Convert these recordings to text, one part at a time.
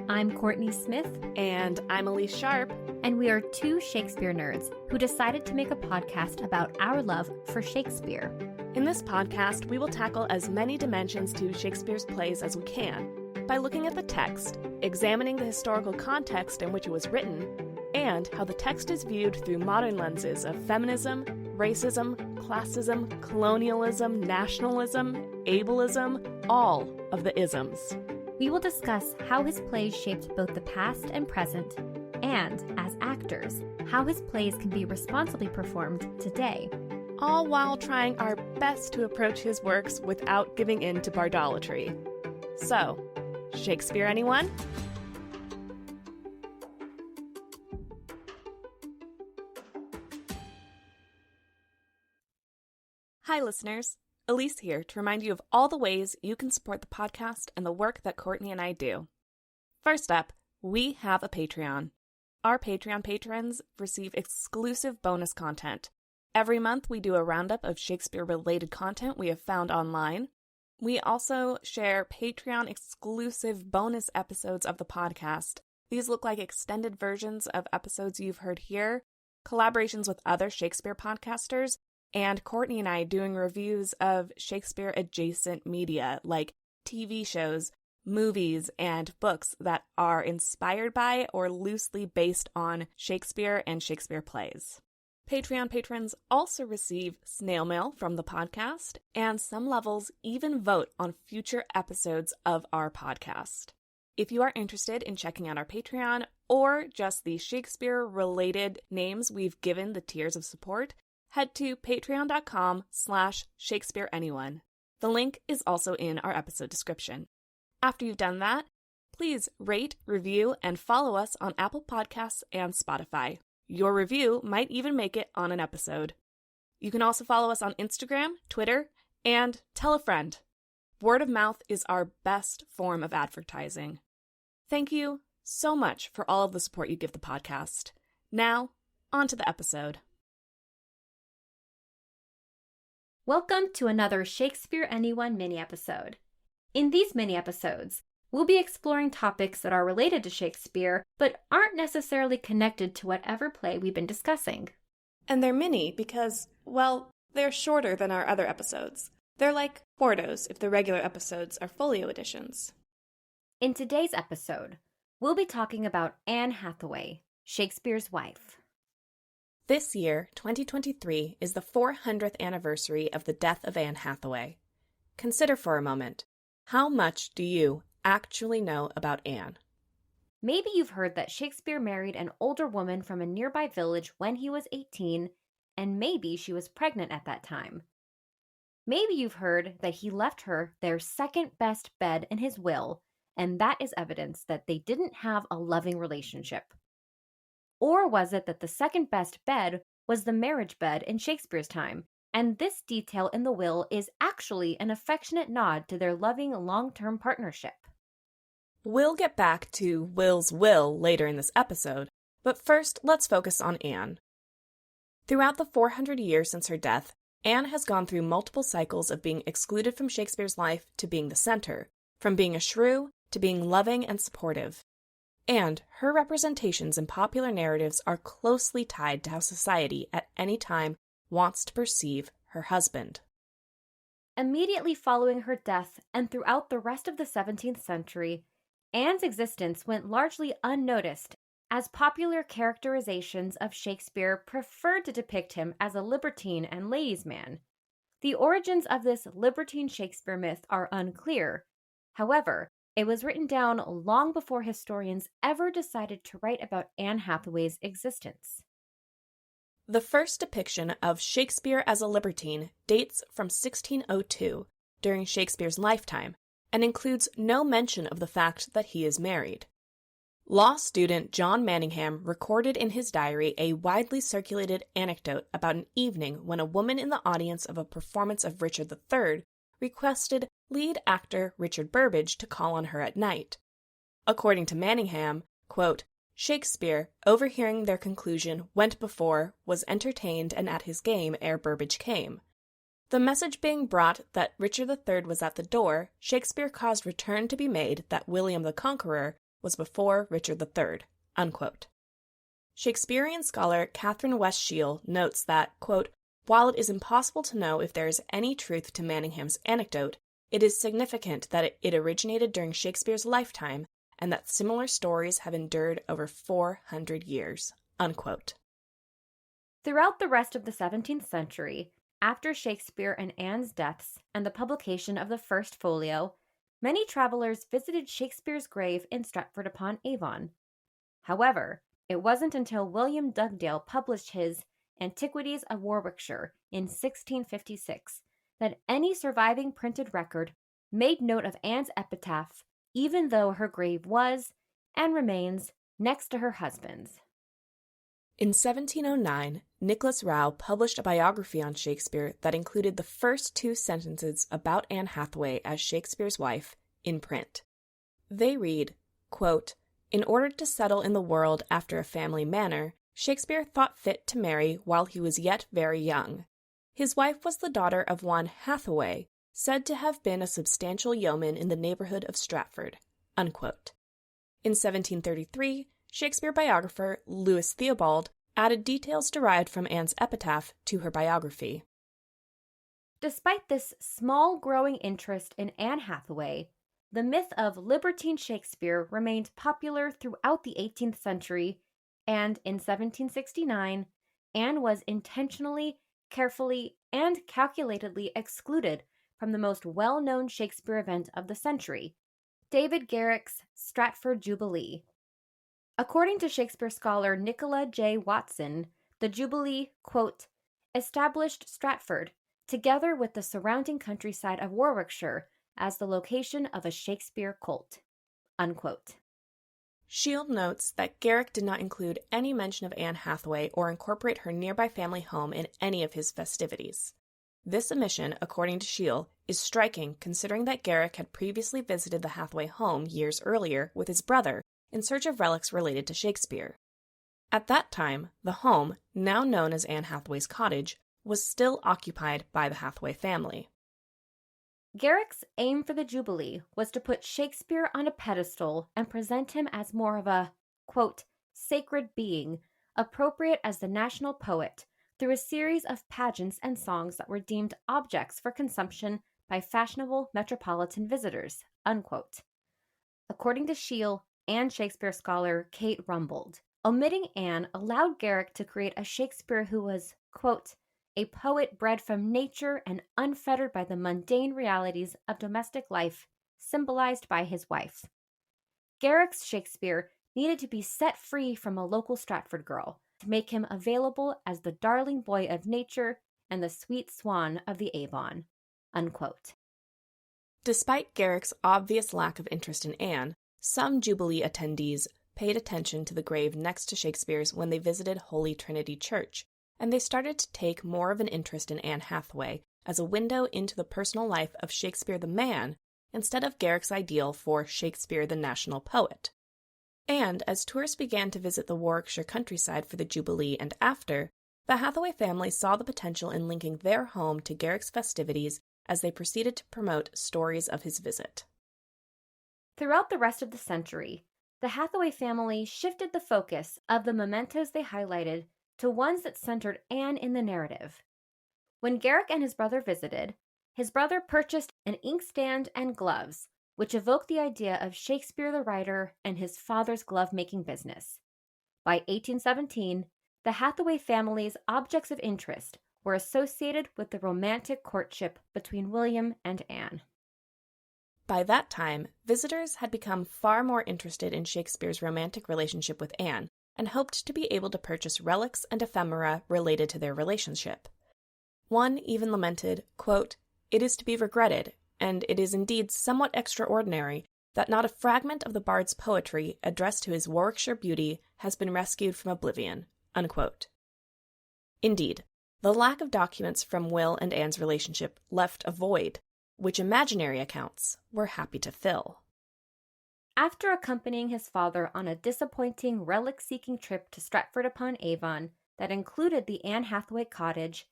I'm Kourtney Smith. And I'm Elyse Sharp. And we are two Shakespeare nerds who decided to make a podcast about our love for Shakespeare. In this podcast, we will tackle as many dimensions to Shakespeare's plays as we can by looking at the text, examining the historical context in which it was written, and how the text is viewed through modern lenses of feminism, racism, classism, colonialism, nationalism, ableism, all of the isms. We will discuss how his plays shaped both the past and present, and, as actors, how his plays can be responsibly performed today. All while trying our best to approach his works without giving in to bardolatry. So, Shakespeare Anyone? Hi, listeners. Elyse here to remind you of all the ways you can support the podcast and the work that Kourtney and I do. First up, we have a Patreon. Our Patreon patrons receive exclusive bonus content. Every month we do a roundup of Shakespeare-related content we have found online. We also share Patreon-exclusive bonus episodes of the podcast. These look like extended versions of episodes you've heard here, collaborations with other Shakespeare podcasters, and Kourtney and I doing reviews of Shakespeare-adjacent media like TV shows, movies, and books that are inspired by or loosely based on Shakespeare and Shakespeare plays. Patreon patrons also receive snail mail from the podcast, and some levels even vote on future episodes of our podcast. If you are interested in checking out our Patreon or just the Shakespeare-related names we've given the tiers of support, head to patreon.com/Shakespeare Anyone. The link is also in our episode description. After you've done that, please rate, review, and follow us on Apple Podcasts and Spotify. Your review might even make it on an episode. You can also follow us on Instagram, Twitter, and tell a friend. Word of mouth is our best form of advertising. Thank you so much for all of the support you give the podcast. Now, on to the episode. Welcome to another Shakespeare Anyone mini-episode. In these mini-episodes, we'll be exploring topics that are related to Shakespeare, but aren't necessarily connected to whatever play we've been discussing. And they're mini because, well, they're shorter than our other episodes. They're like quartos if the regular episodes are folio editions. In today's episode, we'll be talking about Anne Hathaway, Shakespeare's wife. This year, 2023, is the 400th anniversary of the death of Anne Hathaway. Consider for a moment, how much do you actually know about Anne? Maybe you've heard that Shakespeare married an older woman from a nearby village when he was 18, and maybe she was pregnant at that time. Maybe you've heard that he left her their second best bed in his will, and that is evidence that they didn't have a loving relationship. Or was it that the second best bed was the marriage bed in Shakespeare's time, and this detail in the will is actually an affectionate nod to their loving long-term partnership? We'll get back to Will's will later in this episode, but first let's focus on Anne. Throughout the 400 years since her death, Anne has gone through multiple cycles of being excluded from Shakespeare's life to being the center, from being a shrew to being loving and supportive. And her representations in popular narratives are closely tied to how society at any time wants to perceive her husband. Immediately following her death and throughout the rest of the 17th century, Anne's existence went largely unnoticed, as popular characterizations of Shakespeare preferred to depict him as a libertine and ladies' man. The origins of this libertine Shakespeare myth are unclear. However, it was written down long before historians ever decided to write about Anne Hathaway's existence. The first depiction of Shakespeare as a libertine dates from 1602, during Shakespeare's lifetime, and includes no mention of the fact that he is married. Law student John Manningham recorded in his diary a widely circulated anecdote about an evening when a woman in the audience of a performance of Richard III requested lead actor Richard Burbage to call on her at night. According to Manningham, quote, Shakespeare, overhearing their conclusion, went before, was entertained, and at his game ere Burbage came. The message being brought that Richard III was at the door, Shakespeare caused return to be made that William the Conqueror was before Richard III. Unquote. Shakespearean scholar Catherine West Shiel notes that, quote, while it is impossible to know if there is any truth to Manningham's anecdote, it is significant that it originated during Shakespeare's lifetime and that similar stories have endured over 400 years. Unquote. Throughout the rest of the 17th century, after Shakespeare and Anne's deaths and the publication of the First Folio, many travelers visited Shakespeare's grave in Stratford-upon-Avon. However, it wasn't until William Dugdale published his Antiquities of Warwickshire in 1656 that any surviving printed record made note of Anne's epitaph, even though her grave was, and remains, next to her husband's. In 1709, Nicholas Rowe published a biography on Shakespeare that included the first 2 sentences about Anne Hathaway as Shakespeare's wife in print. They read, quote, in order to settle in the world after a family manner, Shakespeare thought fit to marry while he was yet very young. His wife was the daughter of one Hathaway, said to have been a substantial yeoman in the neighborhood of Stratford. Unquote. In 1733, Shakespeare biographer Lewis Theobald added details derived from Anne's epitaph to her biography. Despite this small growing interest in Anne Hathaway, the myth of libertine Shakespeare remained popular throughout the 18th century, and in 1769, Anne was intentionally, carefully, and calculatedly excluded from the most well-known Shakespeare event of the century, David Garrick's Stratford Jubilee. According to Shakespeare scholar Nicola J. Watson, the Jubilee, quote, established Stratford, together with the surrounding countryside of Warwickshire, as the location of a Shakespeare cult. Unquote. Shield notes that Garrick did not include any mention of Anne Hathaway or incorporate her nearby family home in any of his festivities. This omission, according to Shield, is striking considering that Garrick had previously visited the Hathaway home years earlier with his brother in search of relics related to Shakespeare. At that time, the home, now known as Anne Hathaway's cottage, was still occupied by the Hathaway family. Garrick's aim for the Jubilee was to put Shakespeare on a pedestal and present him as more of a, quote, sacred being, appropriate as the national poet, through a series of pageants and songs that were deemed objects for consumption by fashionable metropolitan visitors, unquote. According to Shiel and Shakespeare scholar Kate Rumbold, omitting Anne allowed Garrick to create a Shakespeare who was, quote, a poet bred from nature and unfettered by the mundane realities of domestic life, symbolized by his wife. Garrick's Shakespeare needed to be set free from a local Stratford girl to make him available as the darling boy of nature and the sweet swan of the Avon. Unquote. Despite Garrick's obvious lack of interest in Anne, some Jubilee attendees paid attention to the grave next to Shakespeare's when they visited Holy Trinity Church, and they started to take more of an interest in Anne Hathaway as a window into the personal life of Shakespeare the man instead of Garrick's ideal for Shakespeare the national poet. And as tourists began to visit the Warwickshire countryside for the Jubilee and after, the Hathaway family saw the potential in linking their home to Garrick's festivities as they proceeded to promote stories of his visit. Throughout the rest of the century, the Hathaway family shifted the focus of the mementos they highlighted to ones that centered Anne in the narrative. When Garrick and his brother visited, his brother purchased an inkstand and gloves, which evoked the idea of Shakespeare the writer and his father's glove-making business. By 1817, the Hathaway family's objects of interest were associated with the romantic courtship between William and Anne. By that time, visitors had become far more interested in Shakespeare's romantic relationship with Anne and hoped to be able to purchase relics and ephemera related to their relationship. One even lamented, quote, "It is to be regretted, and it is indeed somewhat extraordinary, that not a fragment of the bard's poetry addressed to his Warwickshire beauty has been rescued from oblivion." Unquote. Indeed, the lack of documents from Will and Anne's relationship left a void, which imaginary accounts were happy to fill. After accompanying his father on a disappointing relic-seeking trip to Stratford-upon-Avon that included the Anne Hathaway cottage,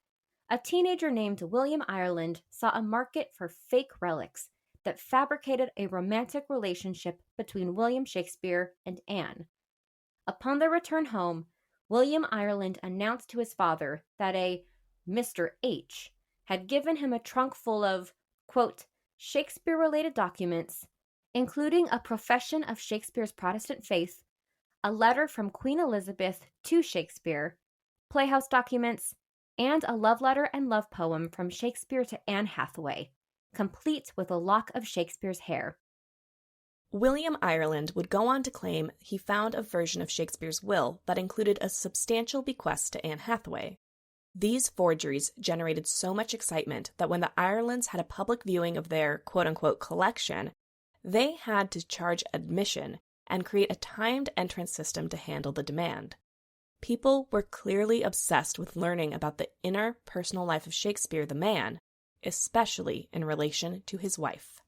a teenager named William Ireland saw a market for fake relics that fabricated a romantic relationship between William Shakespeare and Anne. Upon their return home, William Ireland announced to his father that a Mr. H had given him a trunk full of, quote, Shakespeare-related documents, including a profession of Shakespeare's Protestant faith, a letter from Queen Elizabeth to Shakespeare, playhouse documents, and a love letter and love poem from Shakespeare to Anne Hathaway, complete with a lock of Shakespeare's hair. William Ireland would go on to claim he found a version of Shakespeare's will that included a substantial bequest to Anne Hathaway. These forgeries generated so much excitement that when the Irelands had a public viewing of their quote-unquote collection, they had to charge admission and create a timed entrance system to handle the demand. People were clearly obsessed with learning about the inner personal life of Shakespeare the man, especially in relation to his wife.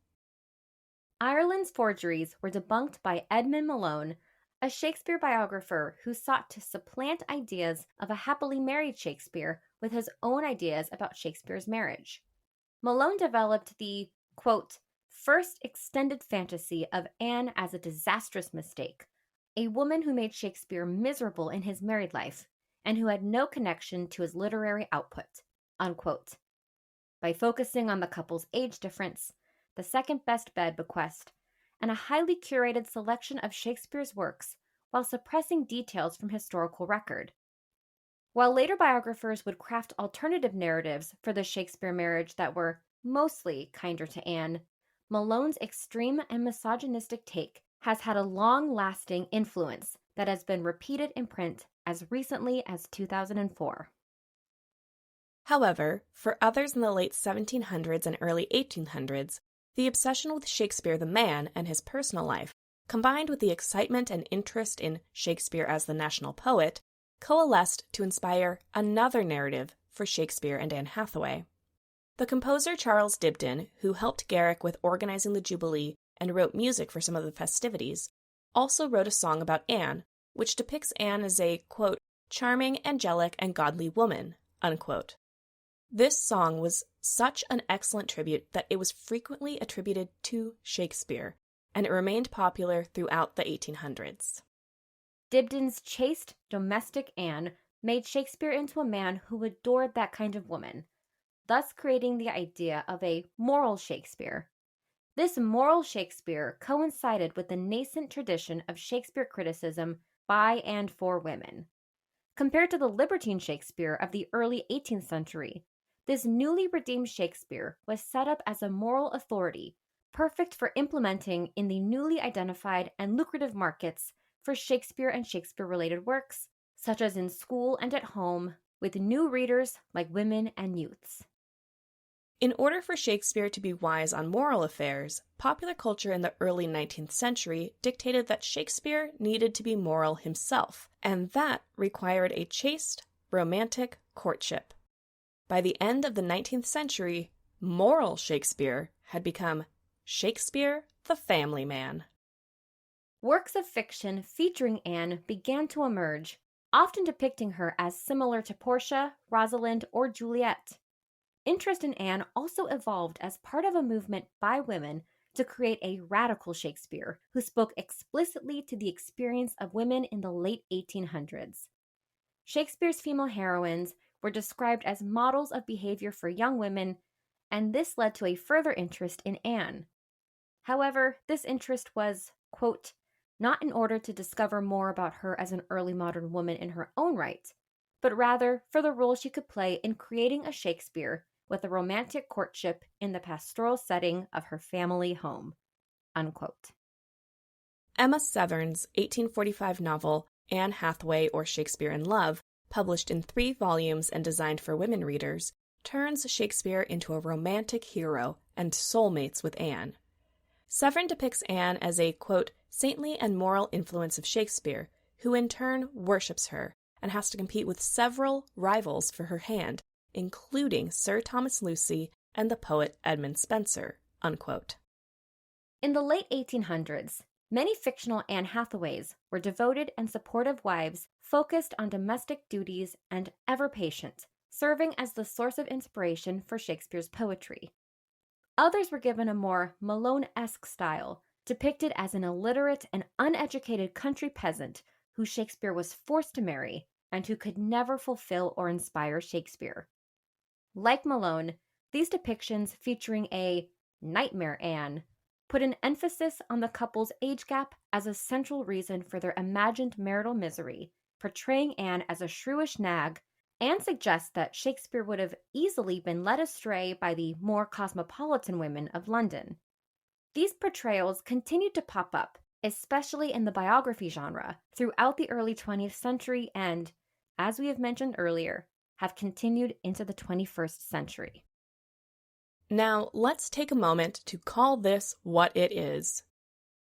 Ireland's forgeries were debunked by Edmund Malone, a Shakespeare biographer who sought to supplant ideas of a happily married Shakespeare with his own ideas about Shakespeare's marriage. Malone developed the, quote, first extended fantasy of Anne as a disastrous mistake, a woman who made Shakespeare miserable in his married life and who had no connection to his literary output, unquote. By focusing on the couple's age difference, the second best bed bequest, and a highly curated selection of Shakespeare's works while suppressing details from historical record. While later biographers would craft alternative narratives for the Shakespeare marriage that were mostly kinder to Anne, Malone's extreme and misogynistic take has had a long-lasting influence that has been repeated in print as recently as 2004. However, for others in the late 1700s and early 1800s, the obsession with Shakespeare the man and his personal life, combined with the excitement and interest in Shakespeare as the national poet, coalesced to inspire another narrative for Shakespeare and Anne Hathaway. The composer Charles Dibdin, who helped Garrick with organizing the Jubilee and wrote music for some of the festivities, also wrote a song about Anne, which depicts Anne as a, quote, charming, angelic, and godly woman, unquote. This song was such an excellent tribute that it was frequently attributed to Shakespeare, and it remained popular throughout the 1800s. Dibdin's chaste, domestic Anne made Shakespeare into a man who adored that kind of woman, thus creating the idea of a moral Shakespeare. This moral Shakespeare coincided with the nascent tradition of Shakespeare criticism by and for women. Compared to the libertine Shakespeare of the early 18th century, this newly redeemed Shakespeare was set up as a moral authority, perfect for implementing in the newly identified and lucrative markets for Shakespeare and Shakespeare-related works, such as in school and at home, with new readers like women and youths. In order for Shakespeare to be wise on moral affairs, popular culture in the early 19th century dictated that Shakespeare needed to be moral himself, and that required a chaste, romantic courtship. By the end of the 19th century, moral Shakespeare had become Shakespeare the family man. Works of fiction featuring Anne began to emerge, often depicting her as similar to Portia, Rosalind, or Juliet. Interest in Anne also evolved as part of a movement by women to create a radical Shakespeare who spoke explicitly to the experience of women in the late 1800s. Shakespeare's female heroines were described as models of behavior for young women, and this led to a further interest in Anne. However, this interest was, quote, not in order to discover more about her as an early modern woman in her own right, but rather for the role she could play in creating a Shakespeare with a romantic courtship in the pastoral setting of her family home, unquote. Emma Severn's 1845 novel, Anne Hathaway or Shakespeare in Love, published in 3 volumes and designed for women readers, turns Shakespeare into a romantic hero and soulmates with Anne. Severn depicts Anne as a, quote, saintly and moral influence of Shakespeare, who in turn worships her and has to compete with several rivals for her hand, including Sir Thomas Lucy and the poet Edmund Spenser, unquote. In the late 1800s, many fictional Anne Hathaways were devoted and supportive wives focused on domestic duties and ever patient, serving as the source of inspiration for Shakespeare's poetry. Others were given a more Malone-esque style, depicted as an illiterate and uneducated country peasant who Shakespeare was forced to marry and who could never fulfill or inspire Shakespeare. Like Malone, these depictions featuring a nightmare Anne put an emphasis on the couple's age gap as a central reason for their imagined marital misery, portraying Anne as a shrewish nag, and suggests that Shakespeare would have easily been led astray by the more cosmopolitan women of London. These portrayals continued to pop up, especially in the biography genre, throughout the early 20th century and, as we have mentioned earlier, have continued into the 21st century. Now, let's take a moment to call this what it is.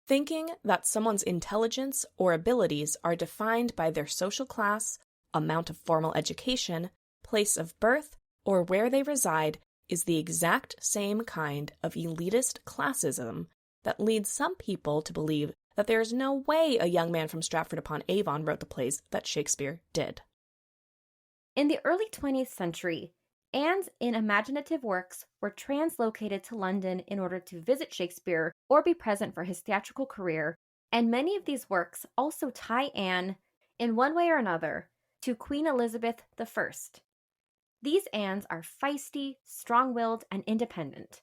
Thinking that someone's intelligence or abilities are defined by their social class, amount of formal education, place of birth, or where they reside is the exact same kind of elitist classism that leads some people to believe that there is no way a young man from Stratford-upon-Avon wrote the plays that Shakespeare did. In the early 20th century, Anne's imaginative works were translocated to London in order to visit Shakespeare or be present for his theatrical career, and many of these works also tie Anne, in one way or another, to Queen Elizabeth I. These Annes are feisty, strong-willed, and independent.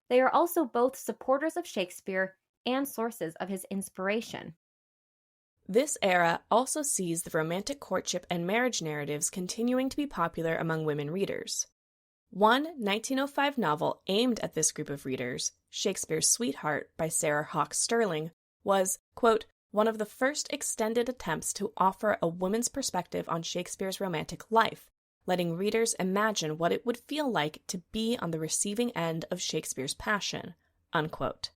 They are also both supporters of Shakespeare and sources of his inspiration. This era also sees the romantic courtship and marriage narratives continuing to be popular among women readers. One 1905 novel aimed at this group of readers, Shakespeare's Sweetheart by Sarah Hawkes Sterling, was, quote, one of the first extended attempts to offer a woman's perspective on Shakespeare's romantic life, letting readers imagine what it would feel like to be on the receiving end of Shakespeare's passion, unquote.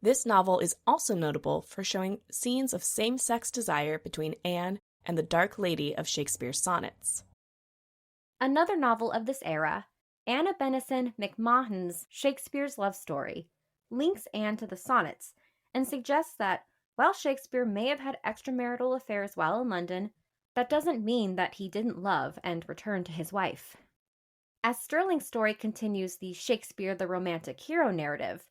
This novel is also notable for showing scenes of same-sex desire between Anne and the Dark Lady of Shakespeare's sonnets. Another novel of this era, Anna Benison McMahon's Shakespeare's Love Story, links Anne to the sonnets and suggests that while Shakespeare may have had extramarital affairs while in London, that doesn't mean that he didn't love and return to his wife. As Sterling's story continues the Shakespeare the romantic hero narrative,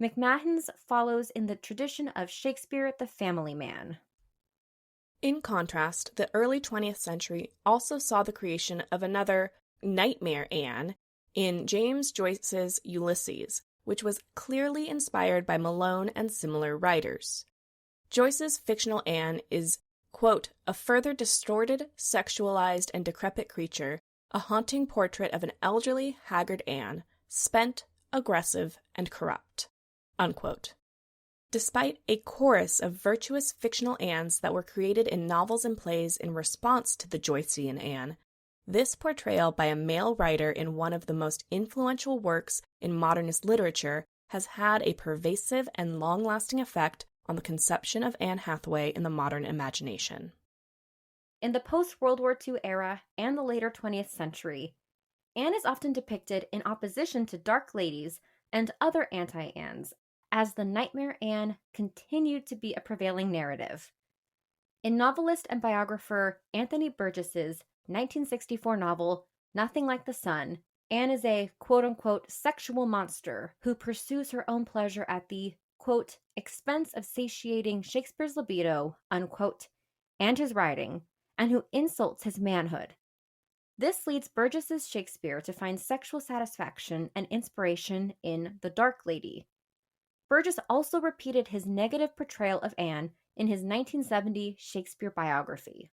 McMahon's follows in the tradition of Shakespeare the family man. In contrast, the early 20th century also saw the creation of another nightmare Anne in James Joyce's Ulysses, which was clearly inspired by Malone and similar writers. Joyce's fictional Anne is, quote, a further distorted, sexualized, and decrepit creature, a haunting portrait of an elderly, haggard Anne, spent, aggressive, and corrupt. Unquote. Despite a chorus of virtuous fictional Annes that were created in novels and plays in response to the Joycean Anne, this portrayal by a male writer in one of the most influential works in modernist literature has had a pervasive and long-lasting effect on the conception of Anne Hathaway in the modern imagination. In the post-World War II era and the later 20th century, Anne is often depicted in opposition to dark ladies and other anti-Annes, as the nightmare Anne continued to be a prevailing narrative. In novelist and biographer Anthony Burgess's 1964 novel, Nothing Like the Sun, Anne is a quote-unquote sexual monster who pursues her own pleasure at the, quote, expense of satiating Shakespeare's libido, unquote, and his writing, and who insults his manhood. This leads Burgess's Shakespeare to find sexual satisfaction and inspiration in The Dark Lady. Burgess also repeated his negative portrayal of Anne in his 1970 Shakespeare biography.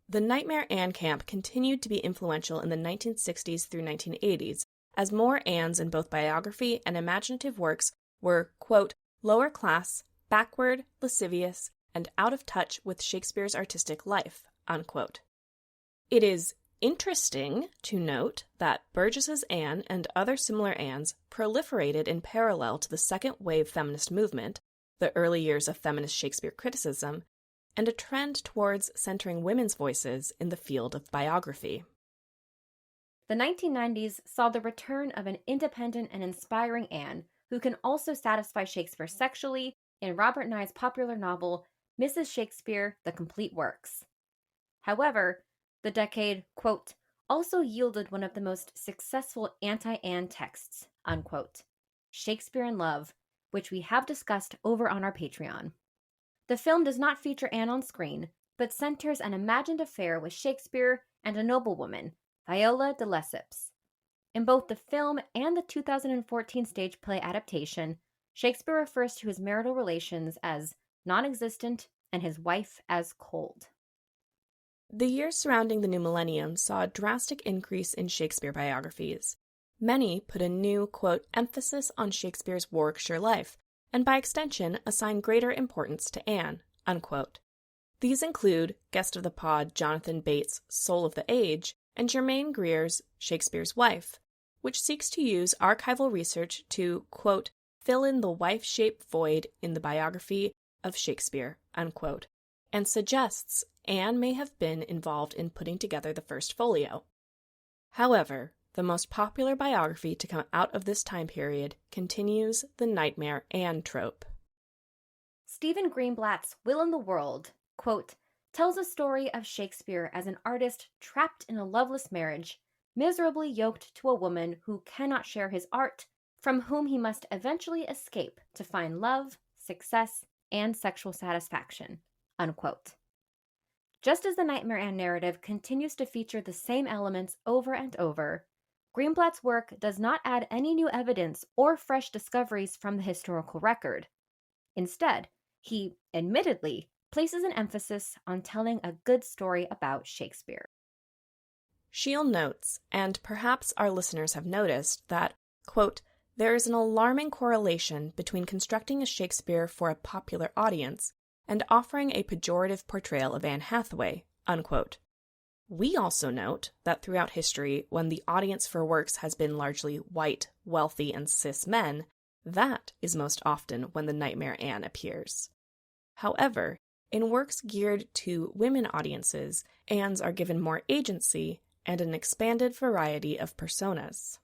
The Nightmare Anne camp continued to be influential in the 1960s through 1980s, as more Annes in both biography and imaginative works were, quote, lower class, backward, lascivious, and out of touch with Shakespeare's artistic life, unquote. It is interesting to note that Burgess's Anne and other similar Annes proliferated in parallel to the second wave feminist movement, the early years of feminist Shakespeare criticism, and a trend towards centering women's voices in the field of biography. The 1990s saw the return of an independent and inspiring Anne who can also satisfy Shakespeare sexually in Robert Nye's popular novel, Mrs. Shakespeare, The Complete Works. However, the decade, quote, also yielded one of the most successful anti-Anne texts, unquote, Shakespeare in Love, which we have discussed over on our Patreon. The film does not feature Anne on screen, but centers an imagined affair with Shakespeare and a noblewoman, Viola de Lesseps. In both the film and the 2014 stage play adaptation, Shakespeare refers to his marital relations as non-existent and his wife as cold. The years surrounding the new millennium saw a drastic increase in Shakespeare biographies. Many put a new, quote, emphasis on Shakespeare's Warwickshire life, and by extension assign greater importance to Anne, unquote. These include guest of the pod Jonathan Bates' Soul of the Age and Germaine Greer's Shakespeare's Wife, which seeks to use archival research to, quote, fill in the wife-shaped void in the biography of Shakespeare, unquote, and suggests Anne may have been involved in putting together the first folio. However, the most popular biography to come out of this time period continues the nightmare Anne trope. Stephen Greenblatt's Will in the World, quote, tells a story of Shakespeare as an artist trapped in a loveless marriage, miserably yoked to a woman who cannot share his art, from whom he must eventually escape to find love, success, and sexual satisfaction, unquote. Just as the Nightmare Anne narrative continues to feature the same elements over and over, Greenblatt's work does not add any new evidence or fresh discoveries from the historical record. Instead, he, admittedly, places an emphasis on telling a good story about Shakespeare. Scheel notes, and perhaps our listeners have noticed, that, quote, there is an alarming correlation between constructing a Shakespeare for a popular audience and offering a pejorative portrayal of Anne Hathaway, unquote. We also note that throughout history, when the audience for works has been largely white, wealthy, and cis men, that is most often when the Nightmare Anne appears. However, in works geared to women audiences, Annes are given more agency and an expanded variety of personas.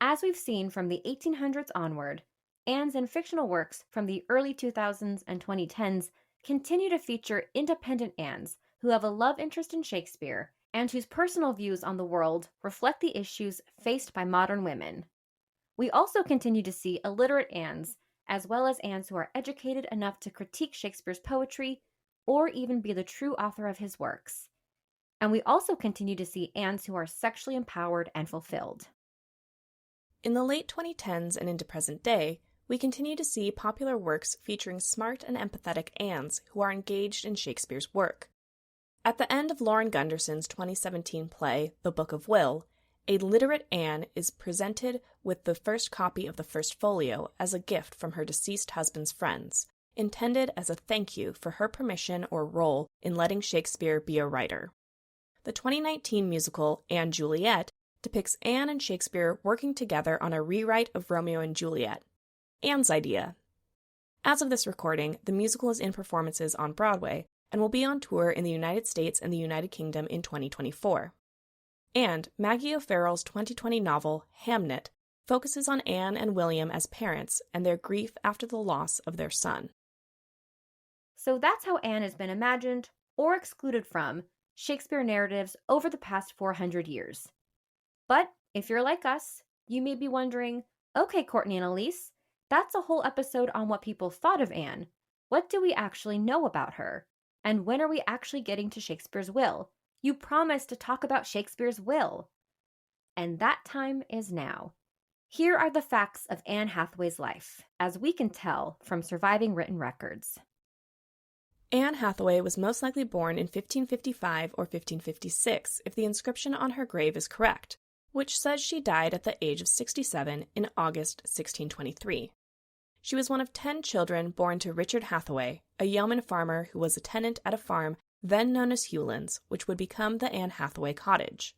As we've seen from the 1800s onward, Annes in fictional works from the early 2000s and 2010s continue to feature independent Annes who have a love interest in Shakespeare and whose personal views on the world reflect the issues faced by modern women. We also continue to see illiterate Annes, as well as Annes who are educated enough to critique Shakespeare's poetry or even be the true author of his works. And we also continue to see Annes who are sexually empowered and fulfilled. In the late 2010s and into present day, we continue to see popular works featuring smart and empathetic Annes who are engaged in Shakespeare's work. At the end of Lauren Gunderson's 2017 play, The Book of Will, a literate Anne is presented with the first copy of the first folio as a gift from her deceased husband's friends, intended as a thank you for her permission or role in letting Shakespeare be a writer. The 2019 musical Anne Juliet depicts Anne and Shakespeare working together on a rewrite of Romeo and Juliet, Anne's idea. As of this recording, the musical is in performances on Broadway and will be on tour in the United States and the United Kingdom in 2024. And Maggie O'Farrell's 2020 novel, Hamnet, focuses on Anne and William as parents and their grief after the loss of their son. So that's how Anne has been imagined or excluded from Shakespeare narratives over the past 400 years. But if you're like us, you may be wondering, okay, Kourtney and Elyse, that's a whole episode on what people thought of Anne. What do we actually know about her? And when are we actually getting to Shakespeare's will? You promised to talk about Shakespeare's will. And that time is now. Here are the facts of Anne Hathaway's life, as we can tell from surviving written records. Anne Hathaway was most likely born in 1555 or 1556 if the inscription on her grave is correct, which says she died at the age of 67 in August 1623. She was one of 10 children born to Richard Hathaway, a yeoman farmer who was a tenant at a farm then known as Hewlands, which would become the Anne Hathaway Cottage.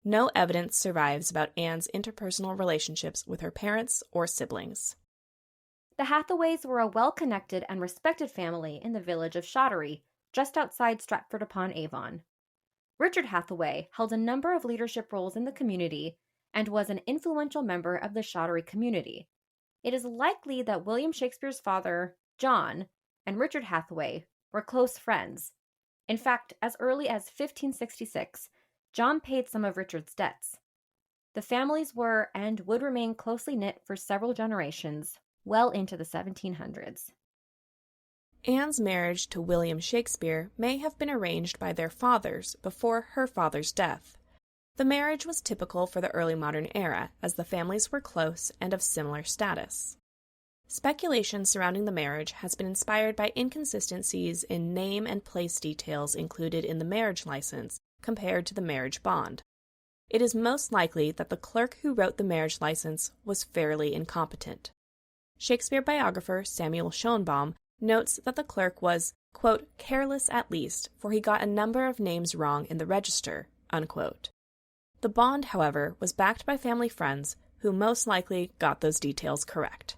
No evidence survives about Anne's interpersonal relationships with her parents or siblings. The Hathaways were a well-connected and respected family in the village of Shottery, just outside Stratford-upon-Avon. Richard Hathaway held a number of leadership roles in the community and was an influential member of the Shottery community. It is likely that William Shakespeare's father, John, and Richard Hathaway were close friends. In fact, as early as 1566, John paid some of Richard's debts. The families were and would remain closely knit for several generations, well into the 1700s. Anne's marriage to William Shakespeare may have been arranged by their fathers before her father's death. The marriage was typical for the early modern era, as the families were close and of similar status. Speculation surrounding the marriage has been inspired by inconsistencies in name and place details included in the marriage license compared to the marriage bond. It is most likely that the clerk who wrote the marriage license was fairly incompetent. Shakespeare biographer Samuel Schoenbaum notes that the clerk was, quote, careless at least, for he got a number of names wrong in the register, unquote. The bond, however, was backed by family friends who most likely got those details correct.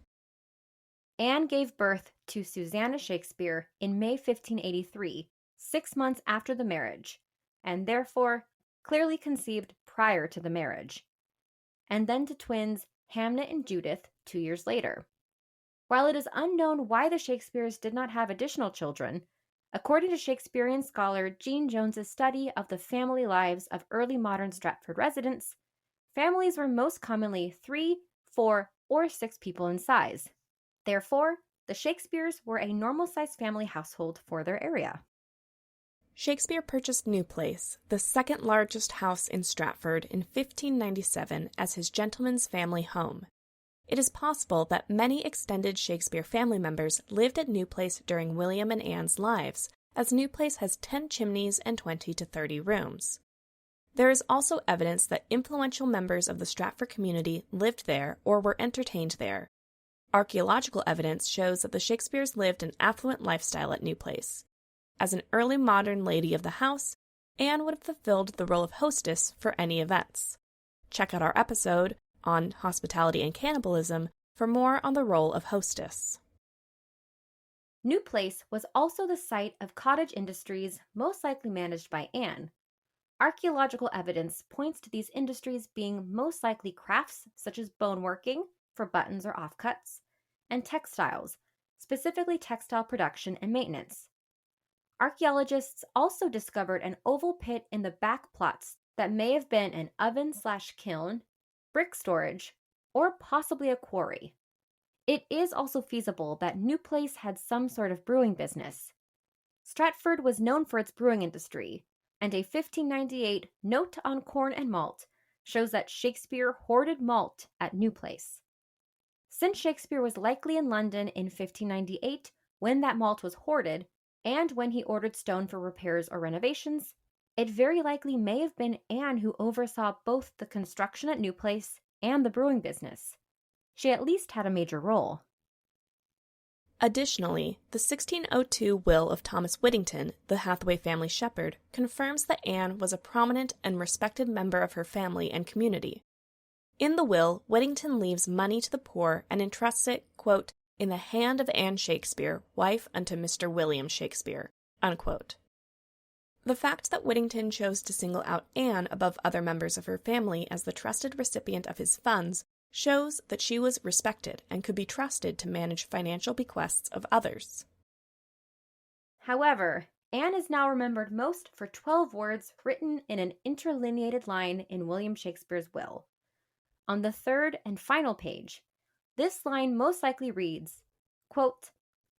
Anne gave birth to Susanna Shakespeare in May 1583, 6 months after the marriage, and therefore clearly conceived prior to the marriage, and then to twins Hamnet and Judith 2 years later. While it is unknown why the Shakespeares did not have additional children, according to Shakespearean scholar Jean Jones's study of the family lives of early modern Stratford residents, families were most commonly 3, 4, or 6 people in size. Therefore, the Shakespeares were a normal-sized family household for their area. Shakespeare purchased New Place, the second largest house in Stratford, in 1597 as his gentleman's family home. It is possible that many extended Shakespeare family members lived at New Place during William and Anne's lives, as New Place has 10 chimneys and 20 to 30 rooms. There is also evidence that influential members of the Stratford community lived there or were entertained there. Archaeological evidence shows that the Shakespeares lived an affluent lifestyle at New Place. As an early modern lady of the house, Anne would have fulfilled the role of hostess for any events. Check out our episode on hospitality and cannibalism for more on the role of hostess. New Place was also the site of cottage industries most likely managed by Anne. Archaeological evidence points to these industries being most likely crafts such as boneworking for buttons or offcuts, and textiles, specifically textile production and maintenance. Archaeologists also discovered an oval pit in the back plots that may have been an oven/kiln, brick storage, or possibly a quarry. It is also feasible that New Place had some sort of brewing business. Stratford was known for its brewing industry, and a 1598 note on corn and malt shows that Shakespeare hoarded malt at New Place. Since Shakespeare was likely in London in 1598 when that malt was hoarded, and when he ordered stone for repairs or renovations, it very likely may have been Anne who oversaw both the construction at New Place and the brewing business. She at least had a major role. Additionally, the 1602 will of Thomas Whittington, the Hathaway family shepherd, confirms that Anne was a prominent and respected member of her family and community. In the will, Whittington leaves money to the poor and entrusts it, quote, in the hand of Anne Shakespeare, wife unto Mr. William Shakespeare, unquote. The fact that Whittington chose to single out Anne above other members of her family as the trusted recipient of his funds shows that she was respected and could be trusted to manage financial bequests of others. However, Anne is now remembered most for 12 words written in an interlineated line in William Shakespeare's will. On the third and final page, this line most likely reads, quote,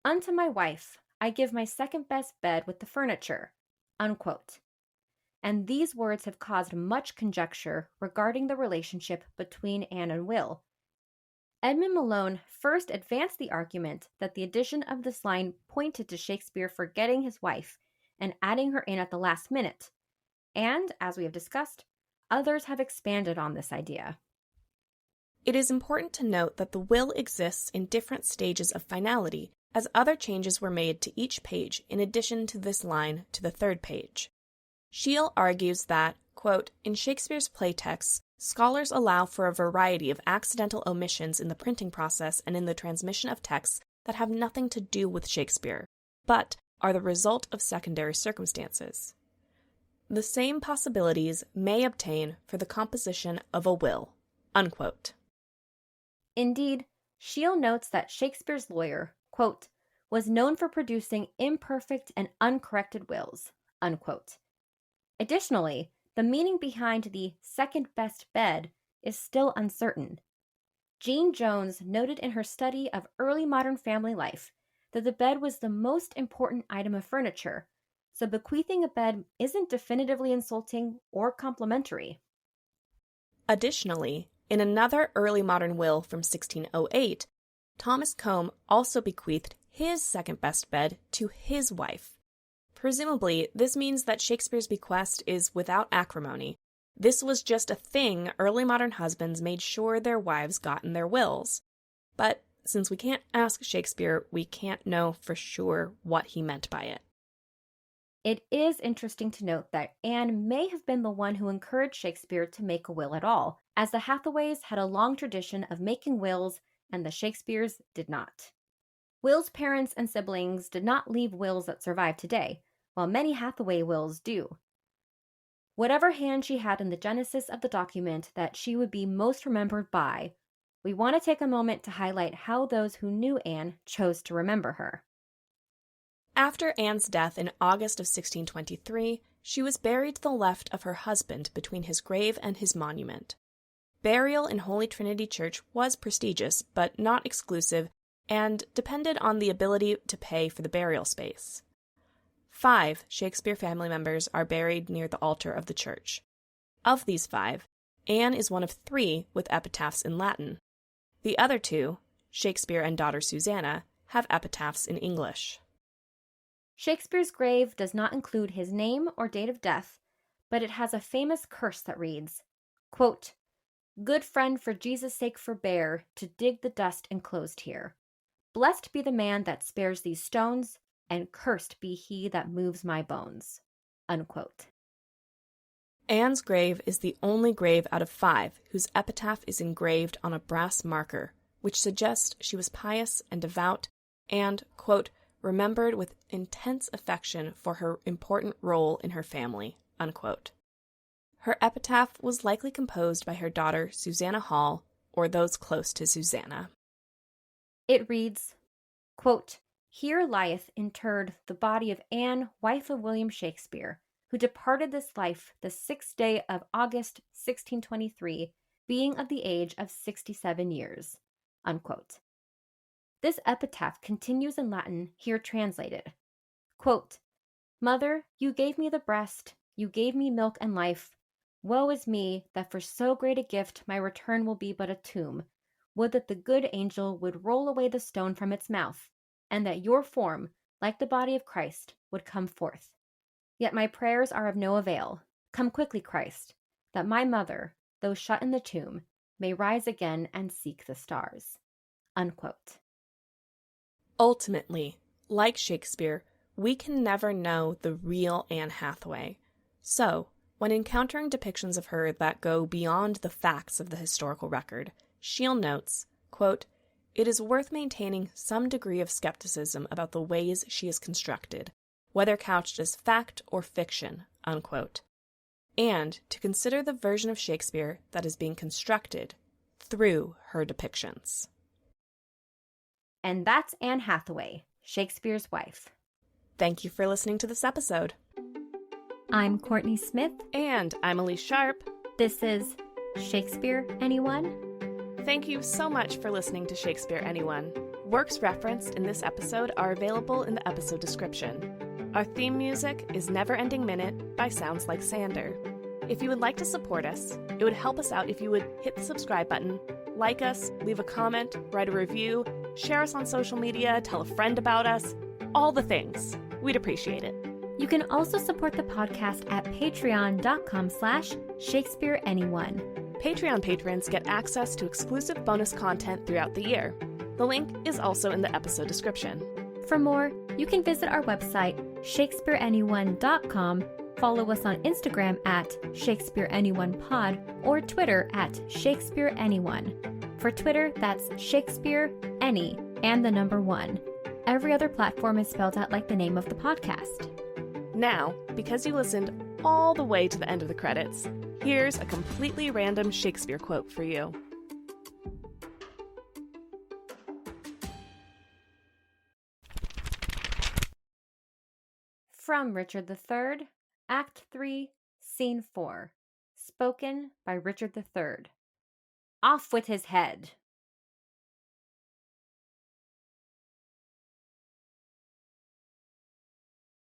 unto my wife I give my second best bed with the furniture, unquote. And these words have caused much conjecture regarding the relationship between Anne and Will. Edmund Malone first advanced the argument that the addition of this line pointed to Shakespeare forgetting his wife and adding her in at the last minute, and, as we have discussed, others have expanded on this idea. It is important to note that the will exists in different stages of finality, as other changes were made to each page in addition to this line to the third page. Scheele argues that, quote, in Shakespeare's play texts, scholars allow for a variety of accidental omissions in the printing process and in the transmission of texts that have nothing to do with Shakespeare, but are the result of secondary circumstances. The same possibilities may obtain for the composition of a will, unquote. Indeed, Scheele notes that Shakespeare's lawyer, quote, was known for producing imperfect and uncorrected wills, unquote. Additionally, the the meaning behind the second best bed is still uncertain. Jean Jones noted in her study of early modern family life that the bed was the most important item of furniture, so bequeathing a bed isn't definitively insulting or complimentary. Additionally, in another early modern will from 1608, Thomas Combe also bequeathed his second best bed to his wife. Presumably, this means that Shakespeare's bequest is without acrimony. This was just a thing early modern husbands made sure their wives got in their wills. But since we can't ask Shakespeare, we can't know for sure what he meant by it. It is interesting to note that Anne may have been the one who encouraged Shakespeare to make a will at all, as the Hathaways had a long tradition of making wills and the Shakespeares did not. Will's parents and siblings did not leave wills that survive today, while many Hathaway wills do. Whatever hand she had in the genesis of the document that she would be most remembered by, we want to take a moment to highlight how those who knew Anne chose to remember her. After Anne's death in August of 1623, she was buried to the left of her husband between his grave and his monument. Burial in Holy Trinity Church was prestigious, but not exclusive, and depended on the ability to pay for the burial space. 5 Shakespeare family members are buried near the altar of the church. Of these 5, Anne is one of 3 with epitaphs in Latin. The other 2, Shakespeare and daughter Susanna, have epitaphs in English. Shakespeare's grave does not include his name or date of death, but it has a famous curse that reads, quote, "Good friend, for Jesus' sake forbear to dig the dust enclosed here. Blessed be the man that spares these stones, and cursed be he that moves my bones." Unquote. Anne's grave is the only grave out of 5 whose epitaph is engraved on a brass marker, which suggests she was pious and devout and, quote, remembered with intense affection for her important role in her family, unquote. Her epitaph was likely composed by her daughter Susanna Hall or those close to Susanna. It reads, quote, "Here lieth interred the body of Anne, wife of William Shakespeare, who departed this life the 6th day of August, 1623, being of the age of 67 years." Unquote. This epitaph continues in Latin, here translated. Quote, "Mother, you gave me the breast, you gave me milk and life. Woe is me, that for so great a gift my return will be but a tomb. Would that the good angel would roll away the stone from its mouth, and that your form, like the body of Christ, would come forth. Yet my prayers are of no avail. Come quickly, Christ, that my mother, though shut in the tomb, may rise again and seek the stars." Unquote. Ultimately, like Shakespeare, we can never know the real Anne Hathaway. So, when encountering depictions of her that go beyond the facts of the historical record, Scheel notes, quote, "It is worth maintaining some degree of skepticism about the ways she is constructed, whether couched as fact or fiction," unquote, and to consider the version of Shakespeare that is being constructed through her depictions. And that's Anne Hathaway, Shakespeare's wife. Thank you for listening to this episode. I'm Kourtney Smith. And I'm Elyse Sharp. This is Shakespeare Anyone? Thank you so much for listening to Shakespeare Anyone. Works referenced in this episode are available in the episode description. Our theme music is Neverending Minute by Sounds Like Sander. If you would like to support us, it would help us out if you would hit the subscribe button, like us, leave a comment, write a review, share us on social media, tell a friend about us, all the things. We'd appreciate it. You can also support the podcast at patreon.com/Shakespeare Anyone. Patreon patrons get access to exclusive bonus content throughout the year. The link is also in the episode description. For more, you can visit our website, shakespeareanyone.com, follow us on Instagram at Shakespeare Anyone Pod, or Twitter at Shakespeare Anyone. For Twitter, that's Shakespeare Any and the number 1. Every other platform is spelled out like the name of the podcast. Now, because you listened all the way to the end of the credits, here's a completely random Shakespeare quote for you. From Richard III, Act 3, Scene 4. Spoken by Richard III. Off with his head.